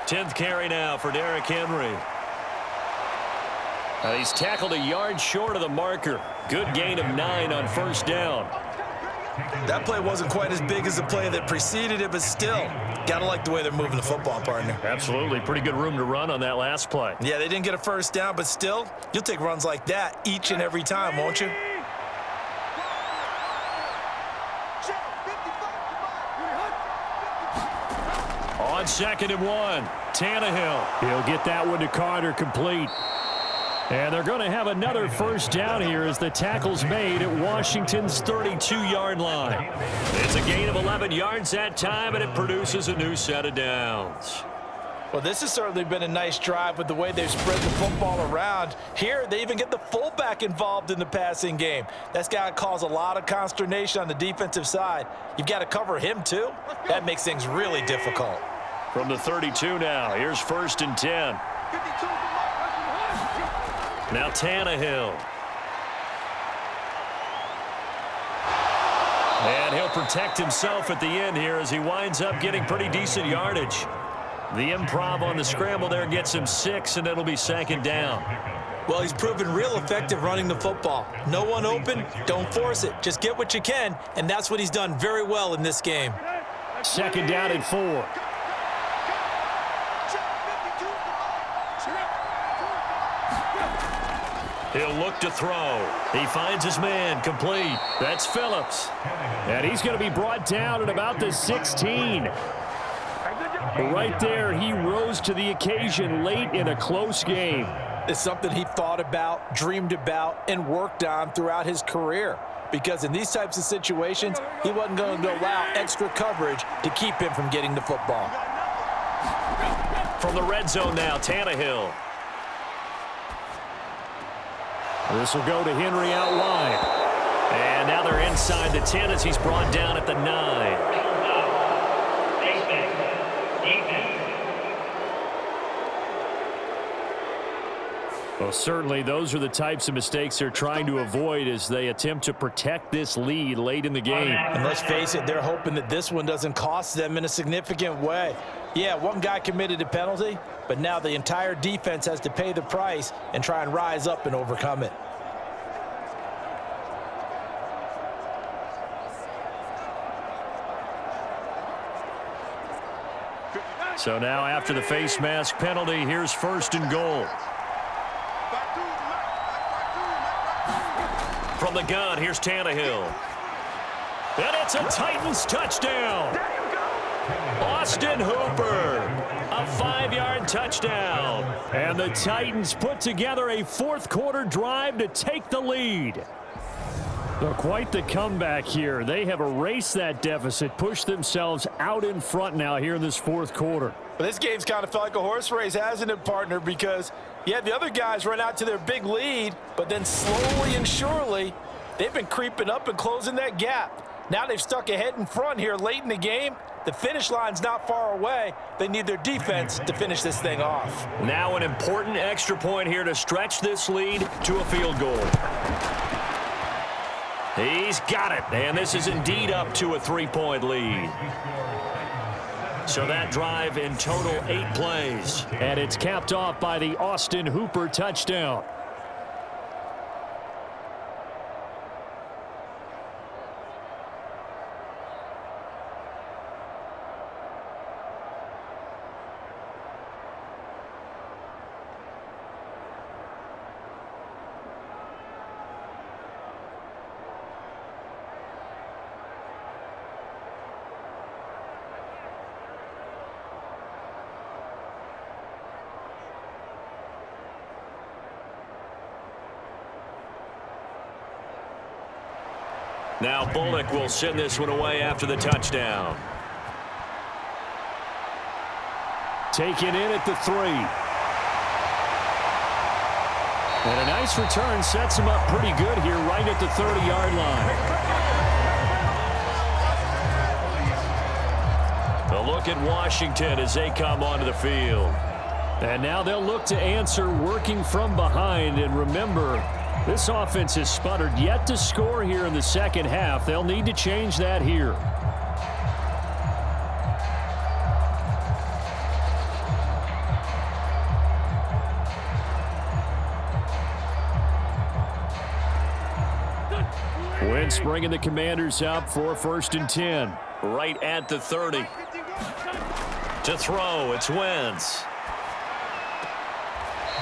Tenth carry now for Derrick Henry. He's tackled a yard short of the marker. Good gain of 9 on first down. That play wasn't quite as big as the play that preceded it, but still, gotta like the way they're moving the football, partner. Absolutely. Pretty good room to run on that last play. Yeah, they didn't get a first down, but still, you'll take runs like that each and every time, won't you? On 2nd and 1, Tannehill. He'll get that one to Carter complete. And they're going to have another first down here as the tackle's made at Washington's 32-yard line. It's a gain of 11 yards that time, and it produces a new set of downs. Well, this has certainly been a nice drive with the way they've spread the football around. Here, they even get the fullback involved in the passing game. That's got to cause a lot of consternation on the defensive side. You've got to cover him, too. That makes things really difficult. From the 32 now, here's 1st and 10. Now Tannehill. And he'll protect himself at the end here as he winds up getting pretty decent yardage. The improv on the scramble there gets him 6, and it'll be 2nd down. Well, he's proven real effective running the football. No one open, don't force it. Just get what you can, and that's what he's done very well in this game. 2nd down and 4. He'll look to throw. He finds his man complete. That's Phillips. And he's going to be brought down at about the 16. Right there, he rose to the occasion late in a close game. It's something he thought about, dreamed about, and worked on throughout his career. Because in these types of situations, he wasn't going to allow extra coverage to keep him from getting the football. From the red zone now, Tannehill. This will go to Henry out wide. And now they're inside the 10 as he's brought down at the 9. Well, certainly those are the types of mistakes they're trying to avoid as they attempt to protect this lead late in the game. And let's face it, they're hoping that this one doesn't cost them in a significant way. Yeah, one guy committed a penalty, but now the entire defense has to pay the price and try and rise up and overcome it. So now after the face mask penalty, here's 1st and goal. From the gun, here's Tannehill. And it's a Titans touchdown. Austin Hooper, a 5-yard touchdown. And the Titans put together a 4th-quarter drive to take the lead. So quite the comeback here. They have erased that deficit, pushed themselves out in front now here in this 4th quarter. But this game's kind of felt like a horse race, hasn't it, partner? Because, yeah, the other guys run out to their big lead, but then slowly and surely, they've been creeping up and closing that gap. Now they've stuck ahead in front here late in the game. The finish line's not far away. They need their defense to finish this thing off. Now an important extra point here to stretch this lead to a field goal. He's got it, and this is indeed up to a 3-point lead. So that drive in total 8 plays. And it's capped off by the Austin Hooper touchdown. Now Bullock will send this one away after the touchdown. Taken in at the 3. And a nice return sets him up pretty good here right at the 30-yard line. A look at Washington as they come onto the field. And now they'll look to answer working from behind. And remember, this offense has sputtered yet to score here in the second half. They'll need to change that here. Wentz bringing the Commanders up for 1st and 10. Right at the 30. To throw, it's Wentz.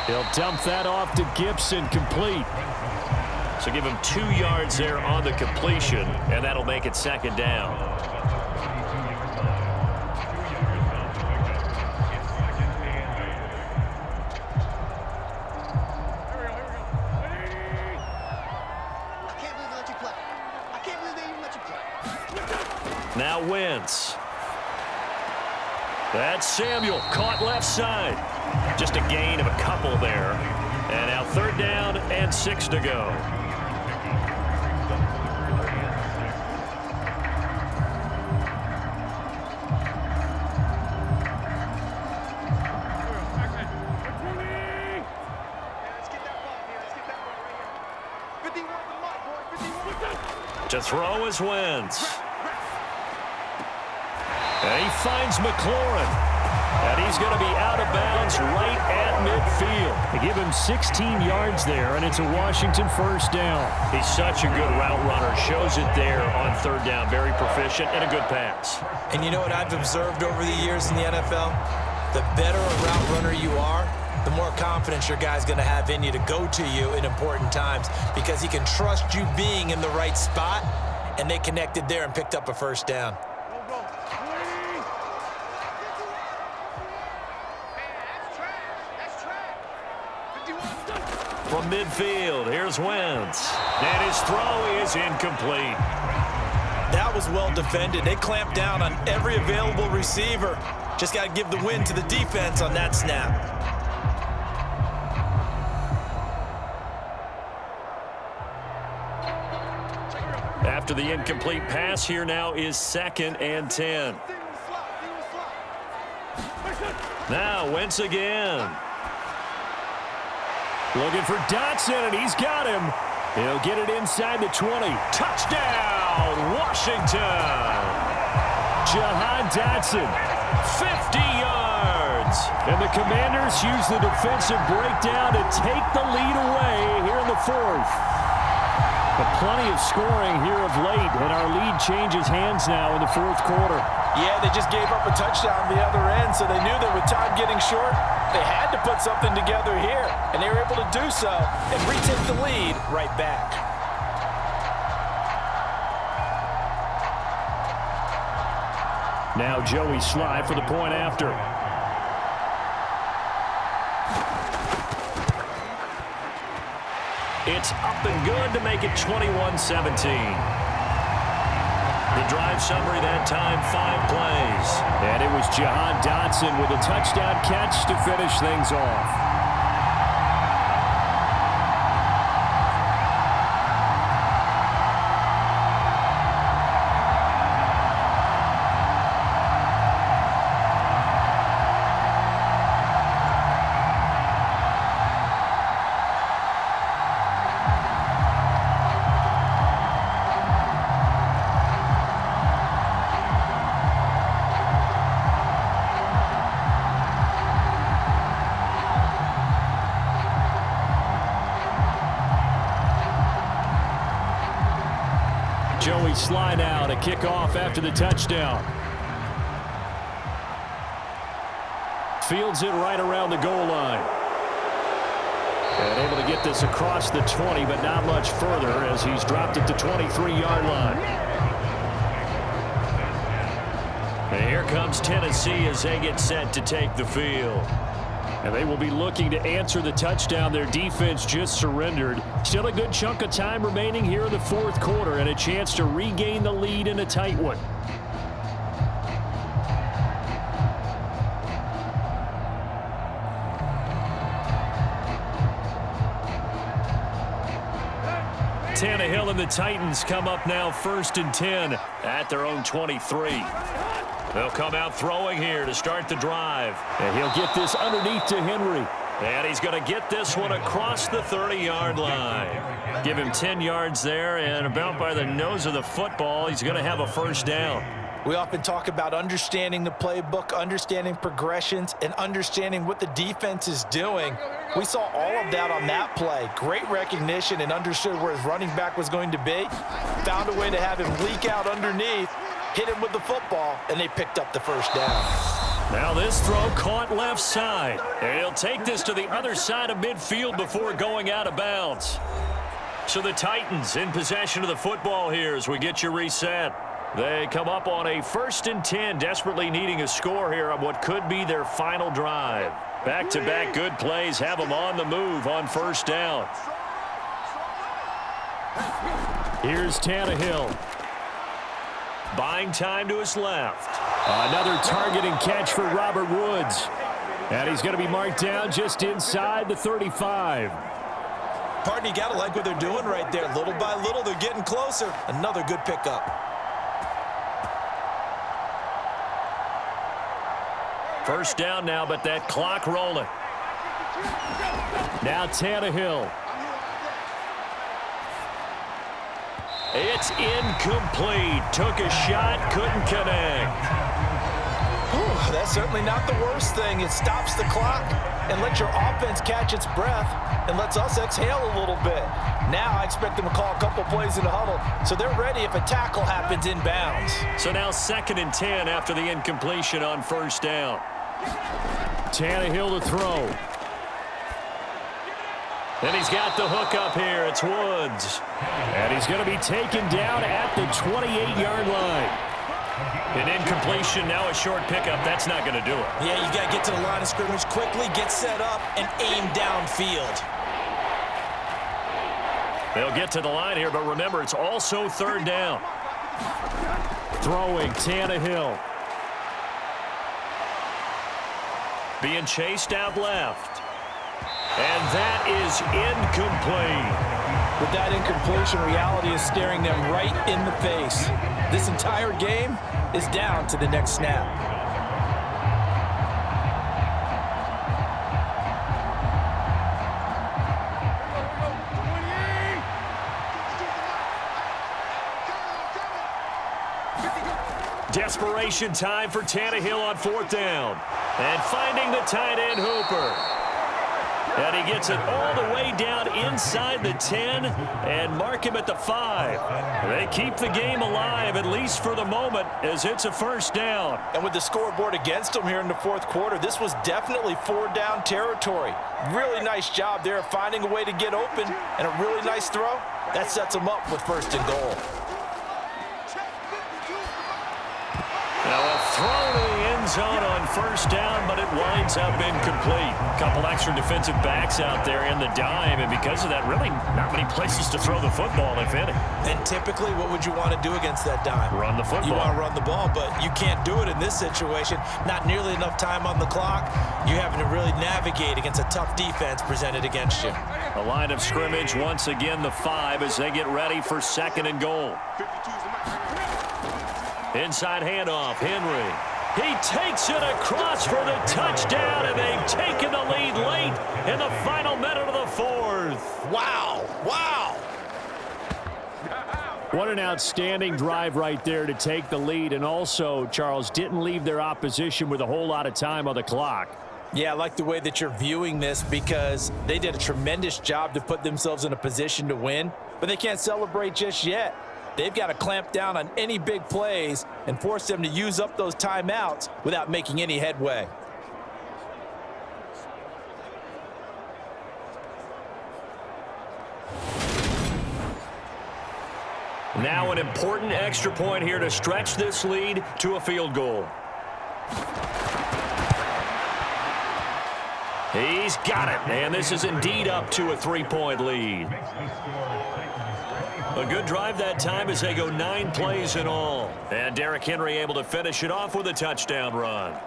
He'll dump that off to Gibson, complete. So give him 2 yards there on the completion, and that'll make it 2nd down. Now Wentz. That's Samuel, caught left side. Just a gain of a couple there. And now 3rd down and 6 to go. To throw is Wentz. And he finds McLaurin. And he's going to be out of bounds right at midfield. They give him 16 yards there, and it's a Washington 1st down. He's such a good route runner. Shows it there on 3rd down. Very proficient and a good pass. And you know what I've observed over the years in the NFL? The better a route runner you are, the more confidence your guy's going to have in you to go to you in important times because he can trust you being in the right spot, and they connected there and picked up a 1st down. From midfield, here's Wentz. And his throw is incomplete. That was well defended. They clamped down on every available receiver. Just got to give the win to the defense on that snap. After the incomplete pass, here now is 2nd and 10. Now Wentz again. Looking for Dotson, and he's got him. He'll get it inside the 20. Touchdown, Washington. Jahan Dotson, 50 yards. And the Commanders use the defensive breakdown to take the lead away here in the 4th. But plenty of scoring here of late, and our lead changes hands now in the 4th quarter. Yeah, they just gave up a touchdown the other end, so they knew that with time getting short, they had to put something together here, and they were able to do so and retake the lead right back. Now Joey Sly for the point after. It's up and good to make it 21-17. The drive summary that time, 5 plays. And it was Jahan Dotson with a touchdown catch to finish things off. Joey Sly now to kick off after the touchdown. Fields it right around the goal line. And able to get this across the 20, but not much further as he's dropped at the 23-yard line. And here comes Tennessee as they get set to take the field. And they will be looking to answer the touchdown their defense just surrendered. Still a good chunk of time remaining here in the fourth quarter and a chance to regain the lead in a tight one. Tannehill and the Titans come up now 1st and 10 at their own 23. They'll come out throwing here to start the drive. And he'll get this underneath to Henry. And he's going to get this one across the 30-yard line. Give him 10 yards there, and about by the nose of the football, he's going to have a first down. We often talk about understanding the playbook, understanding progressions, and understanding what the defense is doing. We saw all of that on that play. Great recognition and understood where his running back was going to be. Found a way to have him leak out underneath, hit him with the football, and they picked up the first down. Now this throw caught left side. And he'll take this to the other side of midfield before going out of bounds. So the Titans in possession of the football here as we get you reset. They come up on a 1st and 10, desperately needing a score here on what could be their final drive. Back-to-back good plays have them on the move on first down. Here's Tannehill. Buying time to his left. Another target and catch for Robert Woods. And he's going to be marked down just inside the 35. Partner, you got to like what they're doing right there. Little by little, they're getting closer. Another good pickup. First down now, but that clock rolling. Now Tannehill. It's incomplete. Took a shot, couldn't connect. Whew, that's certainly not the worst thing. It stops the clock and lets your offense catch its breath and lets us exhale a little bit. Now I expect them to call a couple plays in the huddle, so they're ready if a tackle happens inbounds. So now 2nd and 10 after the incompletion on first down. Tannehill to throw. And he's got the hook up here. It's Woods. And he's going to be taken down at the 28-yard line. An incompletion, now a short pickup. That's not going to do it. Yeah, you got to get to the line of scrimmage quickly, get set up, and aim downfield. They'll get to the line here, but remember, it's also 3rd down. Throwing Tannehill. Being chased out left. And that is incomplete. With that incompletion, reality is staring them right in the face. This entire game is down to the next snap. Desperation time for Tannehill on 4th down. And finding the tight end Hooper. And he gets it all the way down inside the 10 and mark him at the 5. They keep the game alive, at least for the moment, as it's a first down. And with the scoreboard against them here in the fourth quarter, this was definitely 4-down territory. Really nice job there of finding a way to get open and a really nice throw. That sets them up with 1st and goal. Now a throw to the end zone on first down, but it winds up incomplete. A couple extra defensive backs out there in the dime, and because of that, really not many places to throw the football, if any. And typically, what would you want to do against that dime? Run the football. You want to run the ball, but you can't do it in this situation. Not nearly enough time on the clock. You're having to really navigate against a tough defense presented against you. The line of scrimmage, once again, the 5 as they get ready for 2nd and goal. Inside handoff, Henry. He takes it across for the touchdown, and they've taken the lead late in the final minute of the 4th. Wow, wow. What an outstanding drive right there to take the lead, and also, Charles, didn't leave their opposition with a whole lot of time on the clock. Yeah, I like the way that you're viewing this because they did a tremendous job to put themselves in a position to win, but they can't celebrate just yet. They've got to clamp down on any big plays and force them to use up those timeouts without making any headway. Now an important extra point here to stretch this lead to a field goal. He's got it, and this is indeed up to a 3-point lead. A good drive that time as they go 9 plays in all. And Derrick Henry able to finish it off with a touchdown run.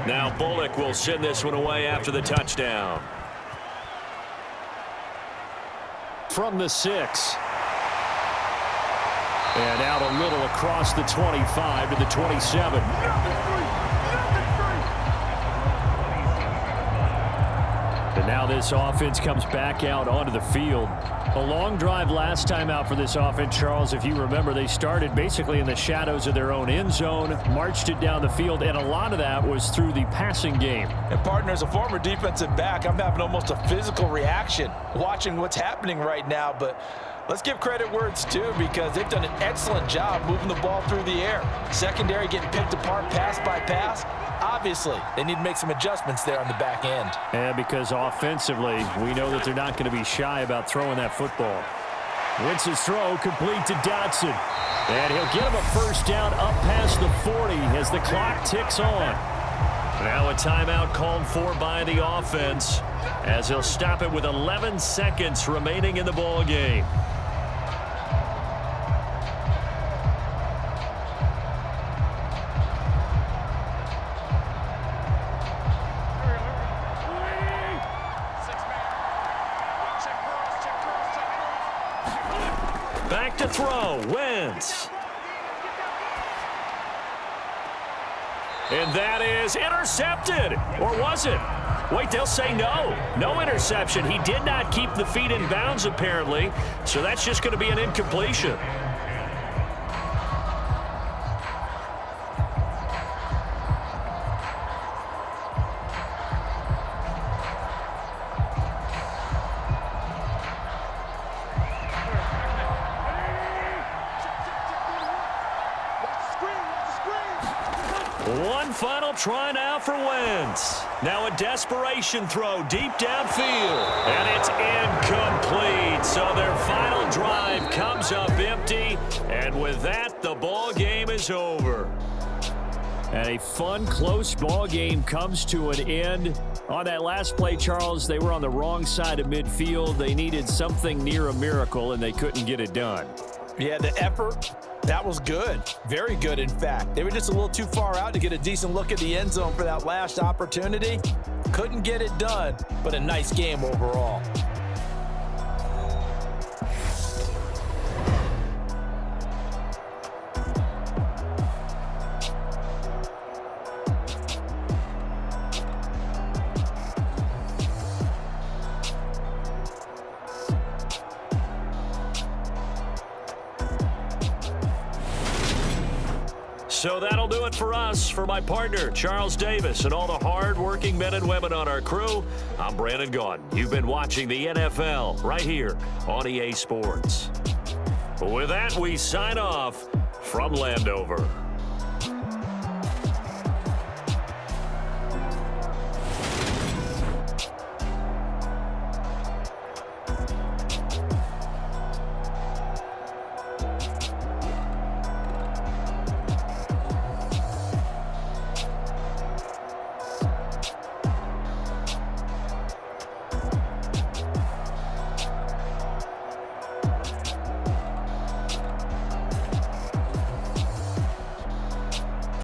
Now Bullock will send this one away after the touchdown. From the 6. And out a little across the 25 to the 27. And now this offense comes back out onto the field. A long drive last time out for this offense, Charles. If you remember, they started basically in the shadows of their own end zone, marched it down the field, and a lot of that was through the passing game. And partner, as a former defensive back, I'm having almost a physical reaction watching what's happening right now. But let's give credit where it's due, because they've done an excellent job moving the ball through the air. Secondary getting picked apart pass by pass. Obviously, they need to make some adjustments there on the back end. And because offensively, we know that they're not going to be shy about throwing that football. Wentz's throw complete to Dotson. And he'll get him a first down up past the 40 as the clock ticks on. Now a timeout called for by the offense as he'll stop it with 11 seconds remaining in the ball game. Back to throw, Wentz. And that is intercepted. Or was it? Wait, they'll say no. No interception. He did not keep the feet in bounds, apparently. So that's just going to be an incompletion. One final try now for Wentz. Now a desperation throw deep downfield. And it's incomplete. So their final drive comes up empty. And with that, the ball game is over. And a fun, close ball game comes to an end. On that last play, Charles, they were on the wrong side of midfield. They needed something near a miracle, and they couldn't get it done. Yeah, the effort, that was good. Very good, in fact. They were just a little too far out to get a decent look at the end zone for that last opportunity. Couldn't get it done, but a nice game overall. So that'll do it for us. For my partner, Charles Davis, and all the hard-working men and women on our crew, I'm Brandon Gaudin. You've been watching the NFL right here on EA Sports. With that, we sign off from Landover.